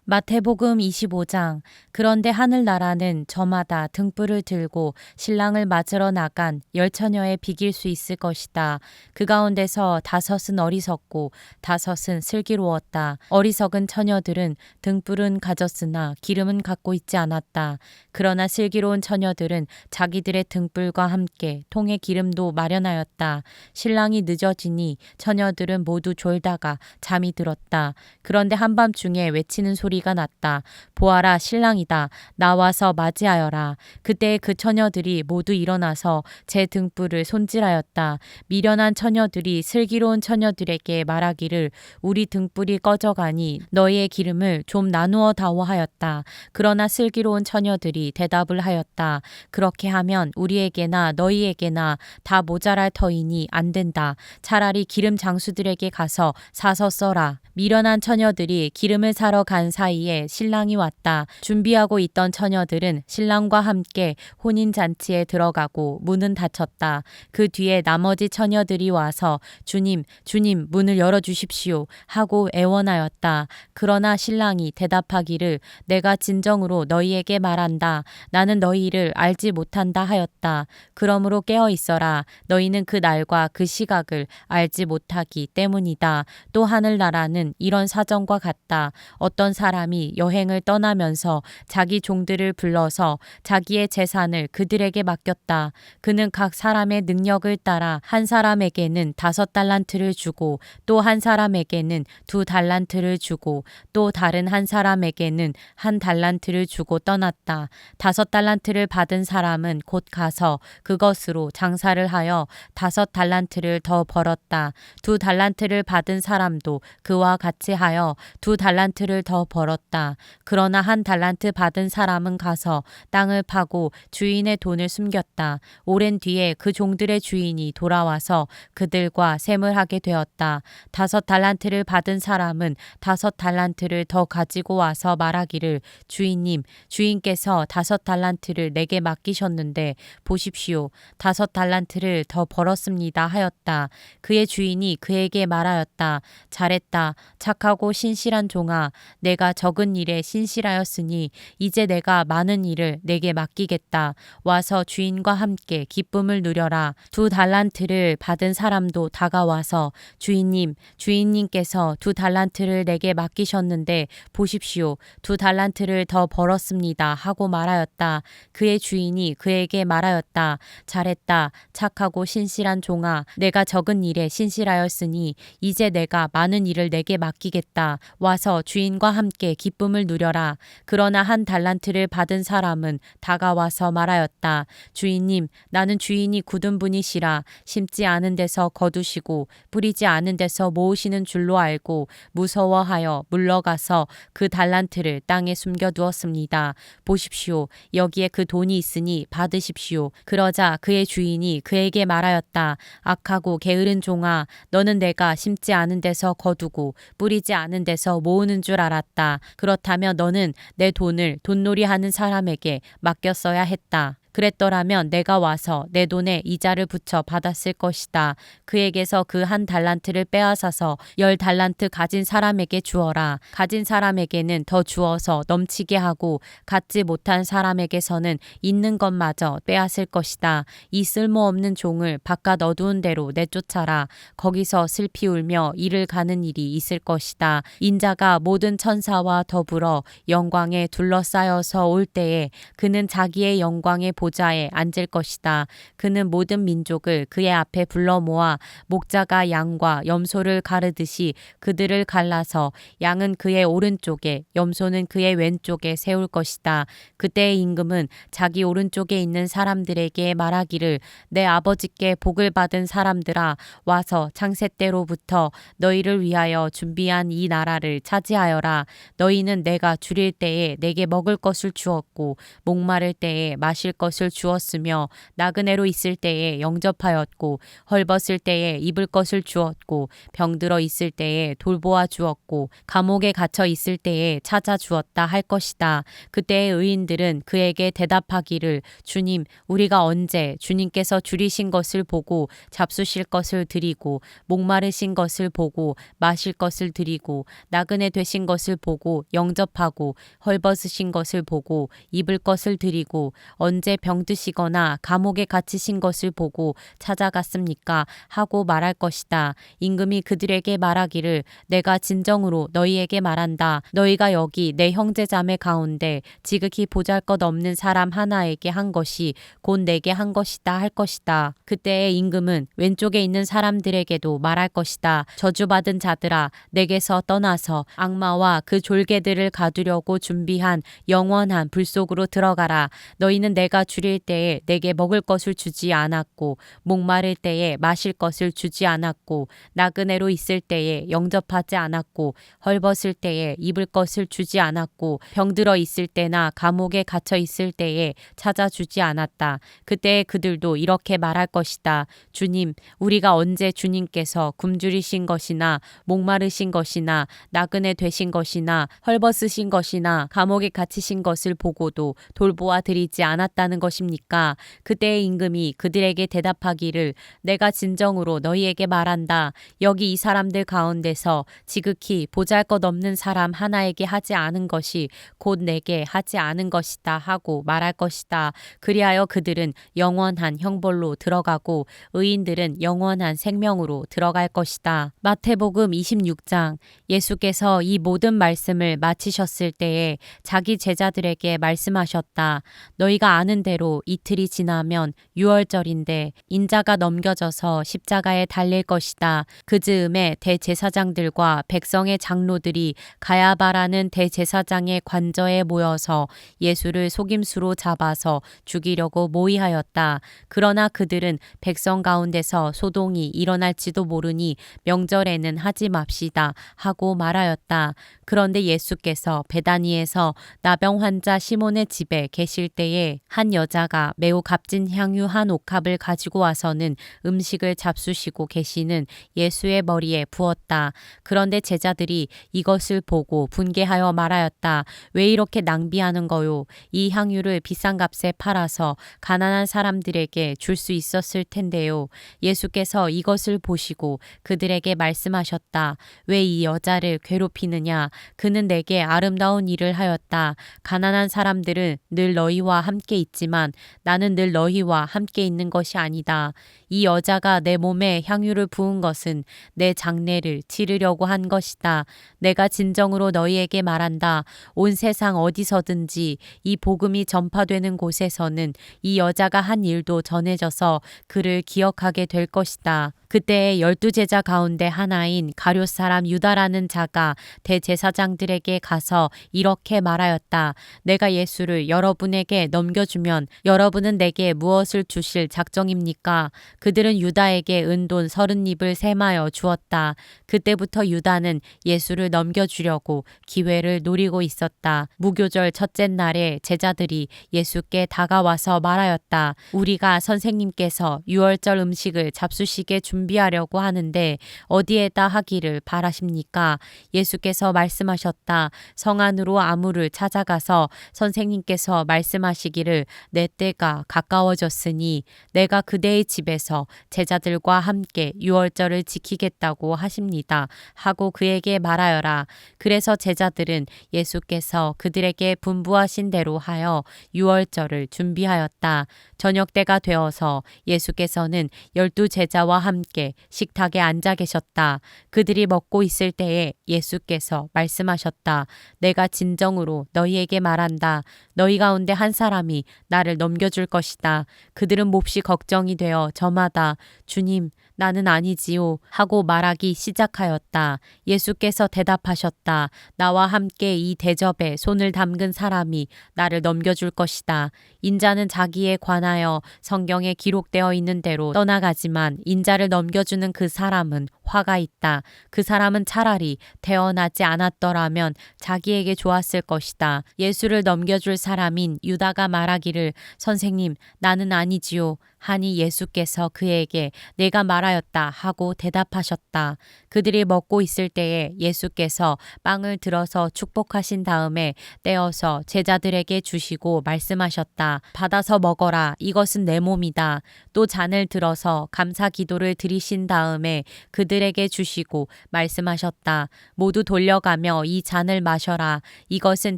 마태복음 25장. 그런데 하늘나라는 저마다 등불을 들고 신랑을 맞으러 나간 10처녀에 비길 수 있을 것이다. 그 가운데서 5은 어리석고 5은 슬기로웠다. 어리석은 처녀들은 등불은 가졌으나 기름은 갖고 있지 않았다. 그러나 슬기로운 처녀들은 자기들의 등불과 함께 통에 기름도 마련하였다. 신랑이 늦어지니 처녀들은 모두 졸다가 잠이 들었다. 그런데 한밤중에 외치는 소리가 났다. 보아라, 신랑이다. 나와서 맞이하여라. 그때 그 처녀들이 모두 일어나서 제 등불을 손질하였다. 미련한 처녀들이 슬기로운 처녀들에게 말하기를 우리 등불이 꺼져가니 너희의 기름을 좀 나누어 다오 하였다. 그러나 슬기로운 처녀들이 대답을 하였다. 그렇게 하면 우리에게나 너희에게나 다 모자랄 터이니 안 된다. 차라리 기름 장수들에게 가서 사서 써라. 미련한 처녀들이 기름을 사러 간 사이에 신랑이 왔다. 준비하고 있던 처녀들은 신랑과 함께 혼인잔치에 들어가고 문은 닫혔다. 그 뒤에 나머지 처녀들이 와서 주님, 주님, 문을 열어주십시오 하고 애원하였다. 그러나 신랑이 대답하기를 내가 진정으로 너희에게 말한다. 나는 너희를 알지 못한다 하였다. 그러므로 깨어 있어라. 너희는 그 날과 그 시각을 알지 못하기 때문이다. 또 하늘나라는 이런 사정과 같다. 어떤 사람이 여행을 떠나면서 자기 종들을 불러서 자기의 재산을 그들에게 맡겼다. 그는 각 사람의 능력을 따라 한 사람에게는 5달란트를 주고 또 한 사람에게는 2달란트를 주고 또 다른 한 사람에게는 1달란트를 주고 떠났다. 5달란트를 받은 사람은 곧 가서 그것으로 장사를 하여 5달란트를 더 벌었다. 2달란트를 받은 사람도 그와 같이 하여 2달란트를 더 벌었다. 그러나 1달란트 받은 사람은 가서 땅을 파고 주인의 돈을 숨겼다. 오랜 뒤에 그 종들의 주인이 돌아와서 그들과 셈을 하게 되었다. 5달란트를 받은 사람은 5달란트를 더 가지고 와서 말하기를 주인님, 주인께서 5달란트를 내게 맡기셨는데 보십시오. 5달란트를 더 벌었습니다 하였다. 그의 주인이 그에게 말하였다. 잘했다. 착하고 신실한 종아, 내가 적은 일에 신실하였으니 이제 내가 많은 일을 내게 맡기겠다. 와서 주인과 함께 기쁨을 누려라. 2달란트를 받은 사람도 다가와서 주인님, 주인님께서 2달란트를 내게 맡기셨는데 보십시오. 2달란트를 더 벌었습니다 하고 말하였다. 그의 주인이 그에게 말하였다. 잘했다. 착하고 신실한 종아, 내가 적은 일에 신실하였으니 이제 내가 많은 일을 내게 맡기겠다. 와서 주인과 함께 기쁨을 누려라. 그러나 1달란트를 받은 사람은 다가와서 말하였다. 주인님, 나는 주인이 굳은 분이시라. 심지 않은 데서 거두시고 뿌리지 않은 데서 모으시는 줄로 알고 무서워하여 물러가서 그 달란트를 땅에 숨겨두었습니다. 보십시오. 여기에 그 돈이 있으니 받으십시오. 그러자 그의 주인이 그에게 말하였다. 악하고 게으른 종아, 너는 내가 심지 않은 데서 거두고 뿌리지 않은 데서 모으는 줄 알았다. 그렇다면 너는 내 돈을 돈놀이하는 사람에게 맡겼어야 했다. 그랬더라면 내가 와서 내 돈에 이자를 붙여 받았을 것이다. 그에게서 그 1달란트를 빼앗아서 10달란트 가진 사람에게 주어라. 가진 사람에게는 더 주어서 넘치게 하고 갖지 못한 사람에게서는 있는 것마저 빼앗을 것이다. 이 쓸모없는 종을 바깥 어두운 데로 내쫓아라. 거기서 슬피 울며 이를 가는 일이 있을 것이다. 인자가 모든 천사와 더불어 영광에 둘러싸여서 올 때에 그는 자기의 영광의 보좌에 앉을 것이다. 그는 모든 민족을 그의 앞에 불러 모아 목자가 양과 염소를 가르듯이 그들을 갈라서 양은 그의 오른쪽에 염소는 그의 왼쪽에 세울 것이다. 그때의 임금은 자기 오른쪽에 있는 사람들에게 말하기를 내 아버지께 복을 받은 사람들아, 와서 창세 때로부터 너희를 위하여 준비한 이 나라를 차지하여라. 너희는 내가 줄일 때에 내게 먹을 것을 주었고 목마를 때에 마실 것을 것을 주었으며 나그네로 있을 때에 영접하였고 헐벗을 때에 입을 것을 주었고 병들어 있을 때에 돌보아 주었고 감옥에 갇혀 있을 때에 찾아 주었다 할 것이다. 그때의 의인들은 그에게 대답하기를 주님 우리가 언제 주님께서 줄이신 것을 보고 잡수실 것을 드리고 목마르신 것을 보고 마실 것을 드리고 나그네 되신 것을 보고 영접하고 헐벗으신 것을 보고 입을 것을 드리고 언제 병드시거나 감옥에 갇히신 것을 보고 찾아갔습니까? 하고 말할 것이다. 임금이 그들에게 말하기를 내가 진정으로 너희에게 말한다. 너희가 여기 내 형제자매 가운데 지극히 보잘것없는 사람 하나에게 한 것이 곧 내게 한 것이다 할 것이다. 그때에 임금은 왼쪽에 있는 사람들에게도 말할 것이다. 저주받은 자들아 내게서 떠나서 악마와 그 졸개들을 가두려고 준비한 영원한 불 속으로 들어가라. 너희는 내가 줄일 때에 내게 먹을 것을 주지 않았고 목마를 때에 마실 것을 주지 않았고 나그네로 있을 때에 영접하지 않았고 헐벗을 때에 입을 것을 주지 않았고 병들어 있을 때나 감옥에 갇혀 있을 때에 찾아주지 않았다. 그때에 그들도 이렇게 말할 것이다. 주님 우리가 언제 주님께서 굶주리신 것이나 목마르신 것이나 나그네 되신 것이나 헐벗으신 것이나 감옥에 갇히신 것을 보고도 돌보아 드리지 않았다는 것입니까? 그때의 임금이 그들에게 대답하기를 내가 진정으로 너희에게 말한다. 여기 이 사람들 가운데서 지극히 보잘것없는 사람 하나에게 하지 않은 것이 곧 내게 하지 않은 것이다 하고 말할 것이다. 그리하여 그들은 영원한 형벌로 들어가고 의인들은 영원한 생명으로 들어갈 것이다. 마태복음 26장. 예수께서 이 모든 말씀을 마치셨을 때에 자기 제자들에게 말씀하셨다. 너희가 아는 대로 이틀이 지나면 유월절인데 인자가 넘겨져서 십자가에 달릴 것이다. 그 즈음에 대제사장들과 백성의 장로들이 가야바라는 대제사장의 관저에 모여서 예수를 속임수로 잡아서 죽이려고 모의하였다. 그러나 그들은 백성 가운데서 소동이 일어날지도 모르니 명절에는 하지 맙시다 하고 말하였다. 그런데 예수께서 베다니에서 나병 환자 시몬의 집에 계실 때에 한 여자가 매우 값진 향유 한 옥합을 가지고 와서는 음식을 잡수시고 계시는 예수의 머리에 부었다. 그런데 제자들이 이것을 보고 분개하여 말하였다. 왜 이렇게 낭비하는 거요? 이 향유를 비싼 값에 팔아서 가난한 사람들에게 줄 수 있었을 텐데요. 예수께서 이것을 보시고 그들에게 말씀하셨다. 왜 이 여자를 괴롭히느냐? 그는 내게 아름다운 일을 하였다. 가난한 사람들은 늘 너희와 함께 있지만 나는 늘 너희와 함께 있는 것이 아니다. 이 여자가 내 몸에 향유를 부은 것은 내 장례를 치르려고 한 것이다. 내가 진정으로 너희에게 말한다. 온 세상 어디서든지 이 복음이 전파되는 곳에서는 이 여자가 한 일도 전해져서 그를 기억하게 될 것이다. 그때에 12제자 가운데 하나인 가룟 사람 유다라는 자가 대제사장들에게 가서 이렇게 말하였다. 내가 예수를 여러분에게 넘겨주면 여러분은 내게 무엇을 주실 작정입니까? 그들은 유다에게 은돈 30입을 셈하여 주었다. 그때부터 유다는 예수를 넘겨주려고 기회를 노리고 있었다. 무교절 첫째 날에 제자들이 예수께 다가와서 말하였다. 우리가 선생님께서 유월절 음식을 잡수시게 준비하려고 하는데 어디에다 하기를 바라십니까? 예수께서 말씀하셨다. 성 안으로 아무를 찾아가서 선생님께서 말씀하시기를 내 때가 가까워졌으니 내가 그대의 집에서 제자들과 함께 유월절을 지키겠다고 하십니다. 하고 그에게 말하여라. 그래서 제자들은 예수께서 그들에게 분부하신 대로 하여 유월절을 준비하였다. 저녁 때가 되어서 예수께서는 12제자와 함께 식탁에 앉아 계셨다. 그들이 먹고 있을 때에 예수께서 말씀하셨다. 내가 진정으로 너희에게 말한다. 너희 가운데 한 사람이 나를 넘겨줄 것이다. 그들은 몹시 걱정이 되어 저마다 주님 나는 아니지요 하고 말하기 시작하였다. 예수께서 대답하셨다. 나와 함께 이 대접에 손을 담근 사람이 나를 넘겨줄 것이다. 인자는 자기에 관하여 성경에 기록되어 있는 대로 떠나가지만 인자를 넘겨주는 그 사람은 화가 있다. 그 사람은 차라리 태어나지 않았더라면 자기에게 좋았을 것이다. 예수를 넘겨줄 사람인 유다가 말하기를 선생님, 나는 아니지요. 하니 예수께서 그에게 내가 말하였다 하고 대답하셨다. 그들이 먹고 있을 때에 예수께서 빵을 들어서 축복하신 다음에 떼어서 제자들에게 주시고 말씀하셨다. 받아서 먹어라. 이것은 내 몸이다. 또 잔을 들어서 감사 기도를 드리신 다음에 그들에게 주시고 말씀하셨다. 모두 돌려가며 이 잔을 마셔라. 이것은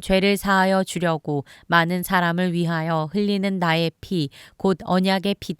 죄를 사하여 주려고 많은 사람을 위하여 흘리는 나의 피, 곧 언약의 피다.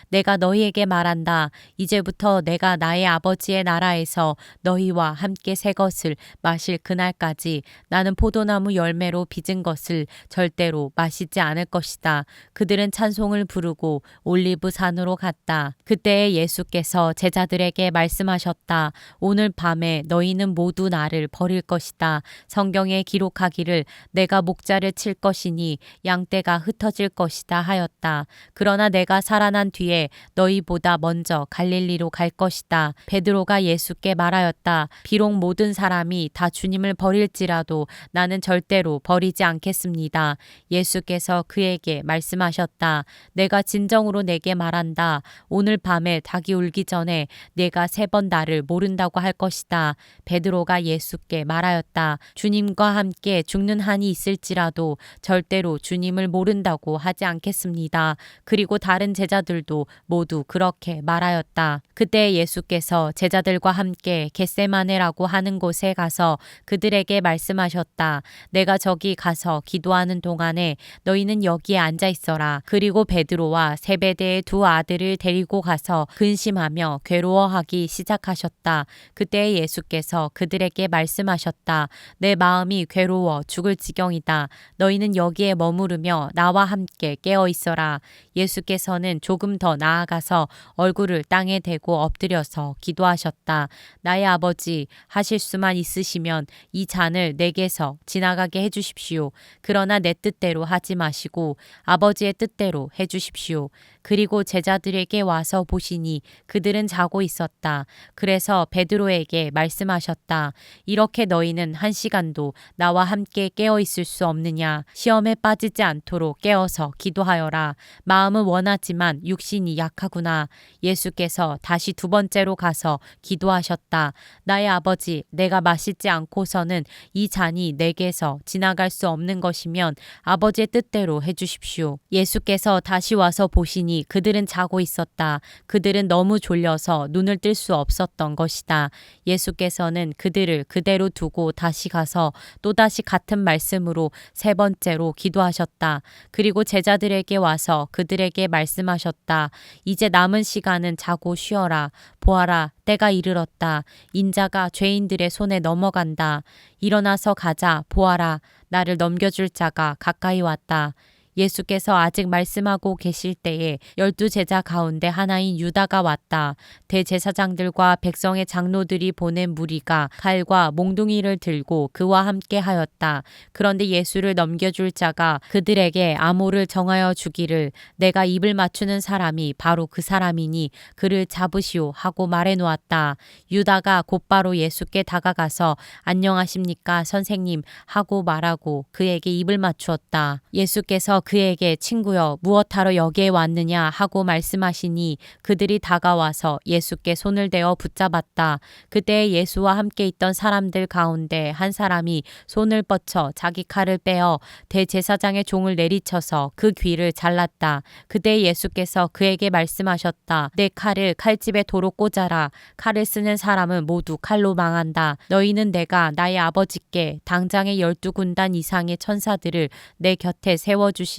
내가 너희에게 말한다. 이제부터 내가 나의 아버지의 나라에서 너희와 함께 새 것을 마실 그날까지 나는 포도나무 열매로 빚은 것을 절대로 마시지 않을 것이다. 그들은 찬송을 부르고 올리브 산으로 갔다. 그때에 예수께서 제자들에게 말씀하셨다. 오늘 밤에 너희는 모두 나를 버릴 것이다. 성경에 기록하기를 내가 목자를 칠 것이니 양떼가 흩어질 것이다 하였다. 그러나 내가 살아난 뒤에 너희보다 먼저 갈릴리로 갈 것이다. 베드로가 예수께 말하였다. 비록 모든 사람이 다 주님을 버릴지라도 나는 절대로 버리지 않겠습니다. 예수께서 그에게 말씀하셨다. 내가 진정으로 내게 말한다. 오늘 밤에 닭이 울기 전에 내가 3번 나를 모른다고 할 것이다. 베드로가 예수께 말하였다. 주님과 함께 죽는 한이 있을지라도 절대로 주님을 모른다고 하지 않겠습니다. 그리고 다른 제자들도 모두 그렇게 말하였다. 그때 예수께서 제자들과 함께 겟세마네라고 하는 곳에 가서 그들에게 말씀하셨다. 내가 저기 가서 기도하는 동안에 너희는 여기에 앉아 있어라. 그리고 베드로와 세베대의 2 아들을 데리고 가서 근심하며 괴로워하기 시작하셨다. 그때 예수께서 그들에게 말씀하셨다. 내 마음이 괴로워 죽을 지경이다. 너희는 여기에 머무르며 나와 함께 깨어 있어라. 예수께서는 조금 더 나아가서 얼굴을 땅에 대고 엎드려서 기도하셨다. 나의 아버지, 하실 수만 있으시면 이 잔을 내게서 지나가게 해주십시오. 그러나 내 뜻대로 하지 마시고 아버지의 뜻대로 해주십시오. 그리고 제자들에게 와서 보시니 그들은 자고 있었다. 그래서 베드로에게 말씀하셨다. 이렇게 너희는 1시간도 나와 함께 깨어 있을 수 없느냐? 시험에 빠지지 않도록 깨어서 기도하여라. 마음은 원하지만 육신이 약하구나. 예수께서 다시 2번째로 가서 기도하셨다. 나의 아버지, 내가 마시지 않고서는 이 잔이 내게서 지나갈 수 없는 것이면 아버지의 뜻대로 해주십시오. 예수께서 다시 와서 보시니 그들은 자고 있었다. 그들은 너무 졸려서 눈을 뜰 수 없었던 것이다. 예수께서는 그들을 그대로 두고 다시 가서 또다시 같은 말씀으로 3번째로 기도하셨다. 그리고 제자들에게 와서 그들에게 말씀하셨다. 이제 남은 시간은 자고 쉬어라. 보아라, 때가 이르렀다. 인자가 죄인들의 손에 넘어간다. 일어나서 가자. 보아라, 나를 넘겨줄 자가 가까이 왔다. 예수께서 아직 말씀하고 계실 때에 12제자 가운데 하나인 유다가 왔다. 대제사장들과 백성의 장로들이 보낸 무리가 칼과 몽둥이를 들고 그와 함께 하였다. 그런데 예수를 넘겨줄 자가 그들에게 암호를 정하여 주기를 내가 입을 맞추는 사람이 바로 그 사람이니 그를 잡으시오 하고 말해 놓았다. 유다가 곧바로 예수께 다가가서 안녕하십니까 선생님 하고 말하고 그에게 입을 맞추었다. 예수께서 그에게 친구여 무엇하러 여기에 왔느냐 하고 말씀하시니 그들이 다가와서 예수께 손을 대어 붙잡았다. 그때 예수와 함께 있던 사람들 가운데 한 사람이 손을 뻗쳐 자기 칼을 빼어 대제사장의 종을 내리쳐서 그 귀를 잘랐다. 그때 예수께서 그에게 말씀하셨다. 내 칼을 칼집에 도로 꽂아라. 칼을 쓰는 사람은 모두 칼로 망한다. 너희는 내가 나의 아버지께 당장의 12군단 이상의 천사들을 내 곁에 세워주시기를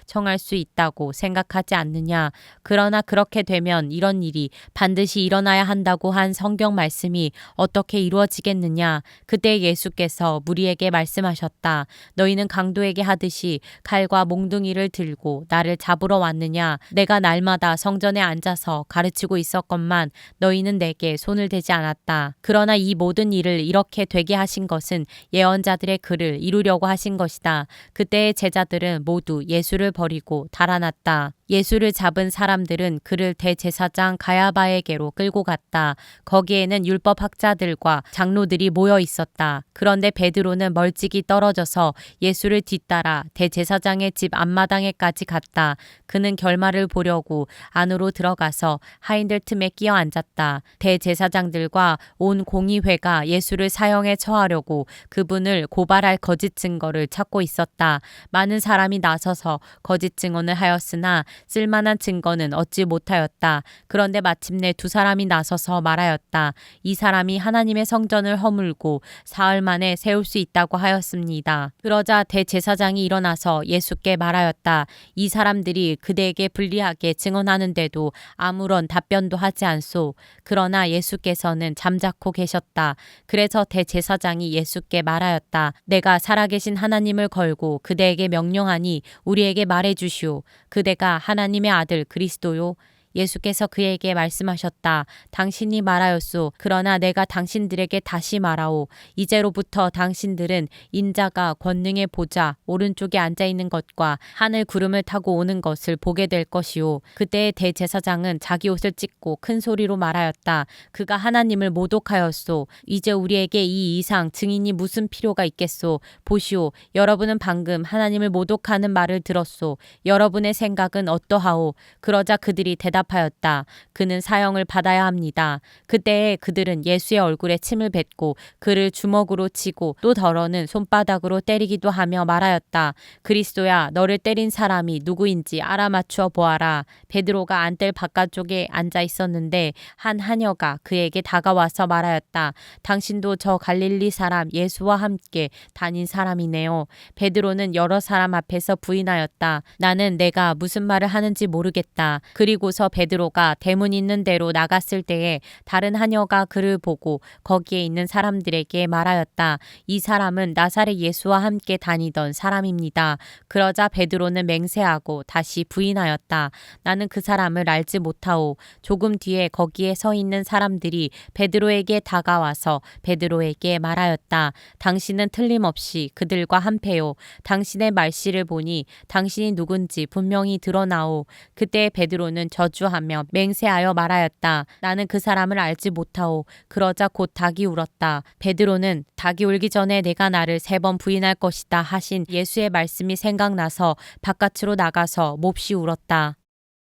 청할 수 있다고 생각하지 않느냐. 그러나 그렇게 되면 이런 일이 반드시 일어나야 한다고 한 성경 말씀이 어떻게 이루어지겠느냐. 그때 예수께서 무리에게 말씀하셨다. 너희는 강도에게 하듯이 칼과 몽둥이를 들고 나를 잡으러 왔느냐. 내가 날마다 성전에 앉아서 가르치고 있었건만 너희는 내게 손을 대지 않았다. 그러나 이 모든 일을 이렇게 되게 하신 것은 예언자들의 글을 이루려고 하신 것이다. 그때의 제자들은 모두 모두 예수를 버리고 달아났다. 예수를 잡은 사람들은 그를 대제사장 가야바에게로 끌고 갔다. 거기에는 율법학자들과 장로들이 모여 있었다. 그런데 베드로는 멀찍이 떨어져서 예수를 뒤따라 대제사장의 집 앞마당에까지 갔다. 그는 결말을 보려고 안으로 들어가서 하인들 틈에 끼어 앉았다. 대제사장들과 온 공의회가 예수를 사형에 처하려고 그분을 고발할 거짓 증거를 찾고 있었다. 많은 사람이 나서서 거짓 증언을 하였으나 쓸만한 증거는 얻지 못하였다. 그런데 마침내 두 사람이 나서서 말하였다. 이 사람이 하나님의 성전을 허물고 사흘 만에 세울 수 있다고 하였습니다. 그러자 대제사장이 일어나서 예수께 말하였다. 이 사람들이 그대에게 불리하게 증언하는데도 아무런 답변도 하지 않소. 그러나 예수께서는 잠자코 계셨다. 그래서 대제사장이 예수께 말하였다. 내가 살아계신 하나님을 걸고 그대에게 명령하니 우리에게 말해주시오. 그대가 하나님의 아들 그리스도요. 예수께서 그에게 말씀하셨다. 당신이 말하였소. 그러나 내가 당신들에게 다시 말하오. 이제로부터 당신들은 인자가 권능의 보좌 오른쪽에 앉아있는 것과 하늘 구름을 타고 오는 것을 보게 될 것이오. 그때의 대제사장은 자기 옷을 찢고 큰 소리로 말하였다. 그가 하나님을 모독하였소. 이제 우리에게 이 이상 증인이 무슨 필요가 있겠소. 보시오. 여러분은 방금 하나님을 모독하는 말을 들었소. 여러분의 생각은 어떠하오. 그러자 그들이 대답하였다. 그는 사형을 받아야 합니다. 그때에 그들은 예수의 얼굴에 침을 뱉고 그를 주먹으로 치고 또 더러는 손바닥으로 때리기도 하며 말하였다. 그리스도야, 너를 때린 사람이 누구인지 알아맞추어 보아라. 베드로가 안뜰 바깥쪽에 앉아 있었는데 한 하녀가 그에게 다가와서 말하였다. 당신도 저 갈릴리 사람 예수와 함께 다닌 사람이네요. 베드로는 여러 사람 앞에서 부인하였다. 나는 내가 무슨 말을 하는지 모르겠다. 그리고서 베드로가 대문 있는 데로 나갔을 때에 다른 하녀가 그를 보고 거기에 있는 사람들에게 말하였다. 이 사람은 나사렛 예수와 함께 다니던 사람입니다. 그러자 베드로는 맹세하고 다시 부인하였다. 나는 그 사람을 알지 못하오. 조금 뒤에 거기에 서 있는 사람들이 베드로에게 다가와서 베드로에게 말하였다. 당신은 틀림없이 그들과 한패요. 당신의 말씨를 보니 당신이 누군지 분명히 드러나오. 그때 베드로는 저주하며 맹세하여 말하였다. 나는 그 사람을 알지 못하오. 그러자 곧 닭이 울었다. 베드로는 닭이 울기 전에 내가 나를 3번 부인할 것이다 하신 예수의 말씀이 생각나서 바깥으로 나가서 몹시 울었다.